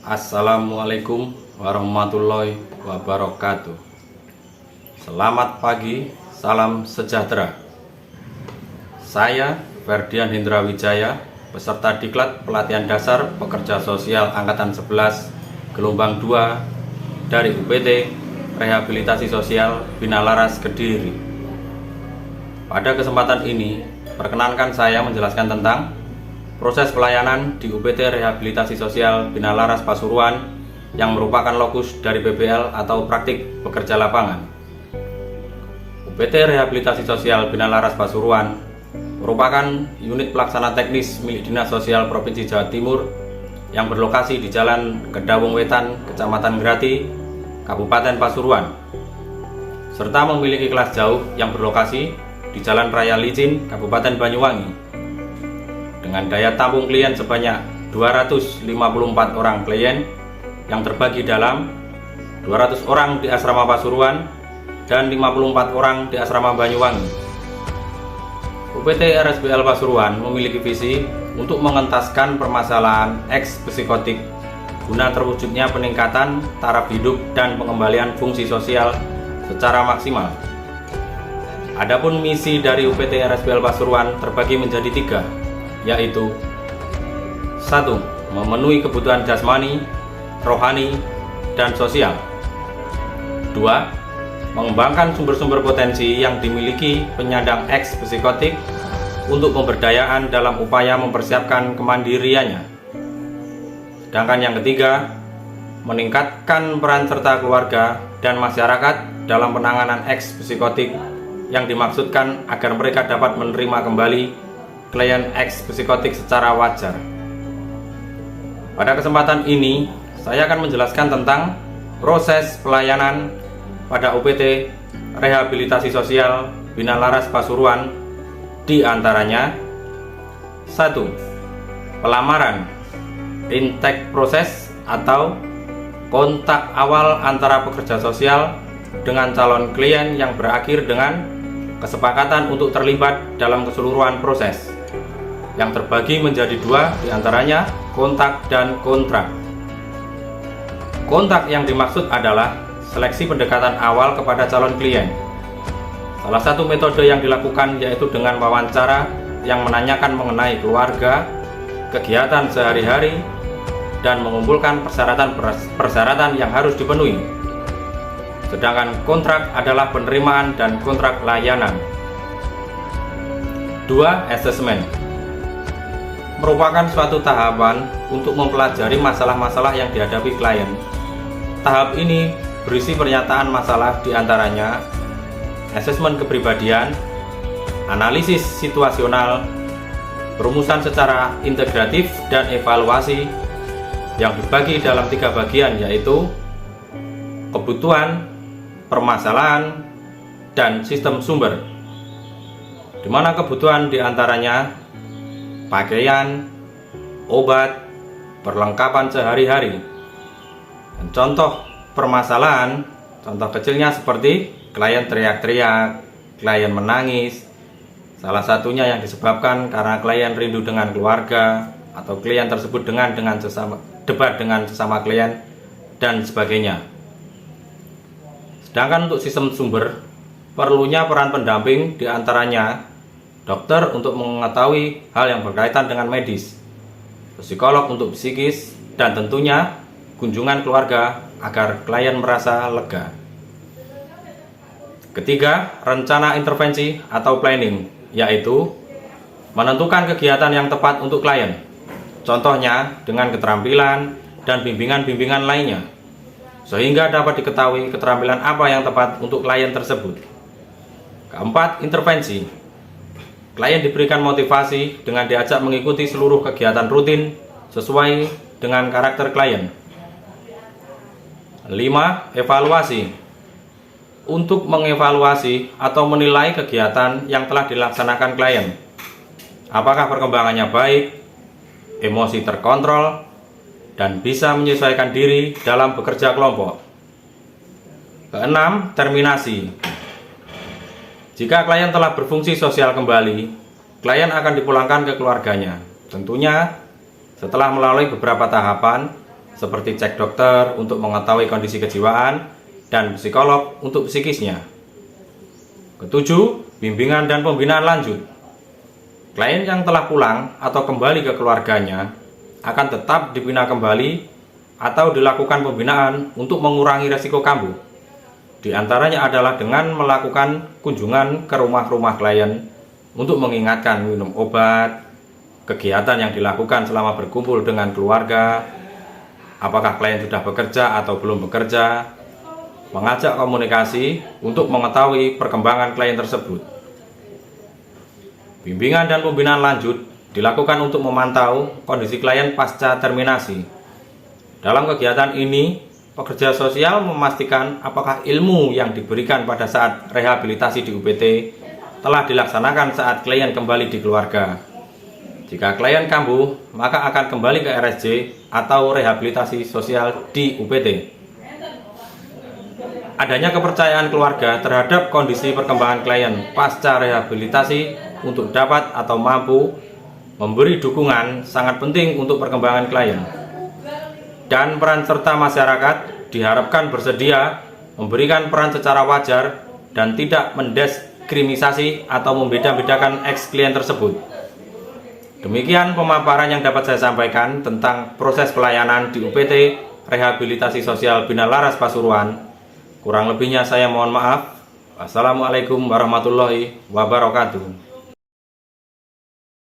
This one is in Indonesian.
Assalamualaikum warahmatullahi wabarakatuh. Selamat pagi, salam sejahtera. Saya Ferdian Hendra Wijaya, peserta Diklat Pelatihan Dasar Pekerja Sosial Angkatan 11 Gelombang 2 dari UPT Rehabilitasi Sosial Bina Laras Kediri. Pada kesempatan ini, perkenankan saya menjelaskan tentang proses pelayanan di UPT Rehabilitasi Sosial Bina Laras Pasuruan yang merupakan lokus dari PBL atau praktik pekerja lapangan. UPT Rehabilitasi Sosial Bina Laras Pasuruan merupakan unit pelaksana teknis milik Dinas Sosial Provinsi Jawa Timur yang berlokasi di Jalan Kedawung Wetan, Kecamatan Grati, Kabupaten Pasuruan, serta memiliki kelas jauh yang berlokasi di Jalan Raya Licin, Kabupaten Banyuwangi, dengan daya tampung klien sebanyak 254 orang klien yang terbagi dalam 200 orang di asrama Pasuruan dan 54 orang di asrama Banyuwangi. UPT RSBL Pasuruan memiliki visi untuk mengentaskan permasalahan eks-psikotik guna terwujudnya peningkatan taraf hidup dan pengembalian fungsi sosial secara maksimal. Adapun misi dari UPT RSBL Pasuruan terbagi menjadi 3, yaitu 1. Memenuhi kebutuhan jasmani, rohani, dan sosial. 2. Mengembangkan sumber-sumber potensi yang dimiliki penyandang eks-psikotik untuk pemberdayaan dalam upaya mempersiapkan kemandiriannya. Sedangkan yang ketiga, meningkatkan peran serta keluarga dan masyarakat dalam penanganan eks-psikotik yang dimaksudkan agar mereka dapat menerima kembali klien eks-psikotik secara wajar. Pada kesempatan ini, saya akan menjelaskan tentang proses pelayanan pada UPT Rehabilitasi Sosial Bina Laras Pasuruan, di antaranya 1. Pelamaran, intake proses atau kontak awal antara pekerja sosial dengan calon klien yang berakhir dengan kesepakatan untuk terlibat dalam keseluruhan proses, yang terbagi menjadi 2, diantaranya kontak dan kontrak. Kontak yang dimaksud adalah seleksi pendekatan awal kepada calon klien. Salah satu metode yang dilakukan yaitu dengan wawancara yang menanyakan mengenai keluarga, kegiatan sehari-hari, dan mengumpulkan persyaratan yang harus dipenuhi. Sedangkan kontrak adalah penerimaan dan kontrak layanan. 2. Assessment merupakan suatu tahapan untuk mempelajari masalah-masalah yang dihadapi klien. Tahap ini berisi pernyataan masalah, diantaranya asesmen kepribadian, analisis situasional, perumusan secara integratif, dan evaluasi yang dibagi dalam 3 bagian, yaitu kebutuhan, permasalahan, dan sistem sumber, di mana kebutuhan diantaranya pakaian, obat, perlengkapan sehari-hari. Dan contoh permasalahan, contoh kecilnya seperti klien teriak-teriak, klien menangis, salah satunya yang disebabkan karena klien rindu dengan keluarga, atau klien tersebut debat dengan sesama klien, dan sebagainya. Sedangkan untuk sistem sumber, perlunya peran pendamping, diantaranya dokter untuk mengetahui hal yang berkaitan dengan medis, psikolog untuk psikis, dan tentunya kunjungan keluarga agar klien merasa lega. Ketiga, rencana intervensi atau planning, yaitu menentukan kegiatan yang tepat untuk klien, contohnya dengan keterampilan dan bimbingan-bimbingan lainnya, sehingga dapat diketahui keterampilan apa yang tepat untuk klien tersebut. Keempat, intervensi. Klien diberikan motivasi dengan diajak mengikuti seluruh kegiatan rutin sesuai dengan karakter klien. 5. Evaluasi. Untuk mengevaluasi atau menilai kegiatan yang telah dilaksanakan klien, apakah perkembangannya baik, emosi terkontrol, dan bisa menyesuaikan diri dalam bekerja kelompok. 6. Terminasi. Jika klien telah berfungsi sosial kembali, klien akan dipulangkan ke keluarganya. Tentunya setelah melalui beberapa tahapan seperti cek dokter untuk mengetahui kondisi kejiwaan dan psikolog untuk psikisnya. Ketujuh, bimbingan dan pembinaan lanjut. Klien yang telah pulang atau kembali ke keluarganya akan tetap dibina kembali atau dilakukan pembinaan untuk mengurangi resiko kambuh. Di antaranya adalah dengan melakukan kunjungan ke rumah-rumah klien untuk mengingatkan minum obat, kegiatan yang dilakukan selama berkumpul dengan keluarga, apakah klien sudah bekerja atau belum bekerja, mengajak komunikasi untuk mengetahui perkembangan klien tersebut. Bimbingan dan pembinaan lanjut dilakukan untuk memantau kondisi klien pasca terminasi. Dalam kegiatan ini, pekerja sosial memastikan apakah ilmu yang diberikan pada saat rehabilitasi di UPT telah dilaksanakan saat klien kembali di keluarga. Jika klien kambuh, maka akan kembali ke RSJ atau rehabilitasi sosial di UPT. Adanya kepercayaan keluarga terhadap kondisi perkembangan klien pasca rehabilitasi untuk dapat atau mampu memberi dukungan sangat penting untuk perkembangan klien. Dan peran serta masyarakat diharapkan bersedia memberikan peran secara wajar dan tidak mendiskriminasi atau membeda-bedakan eks-klien tersebut. Demikian pemaparan yang dapat saya sampaikan tentang proses pelayanan di UPT Rehabilitasi Sosial Bina Laras Pasuruan. Kurang lebihnya saya mohon maaf. Wassalamualaikum warahmatullahi wabarakatuh.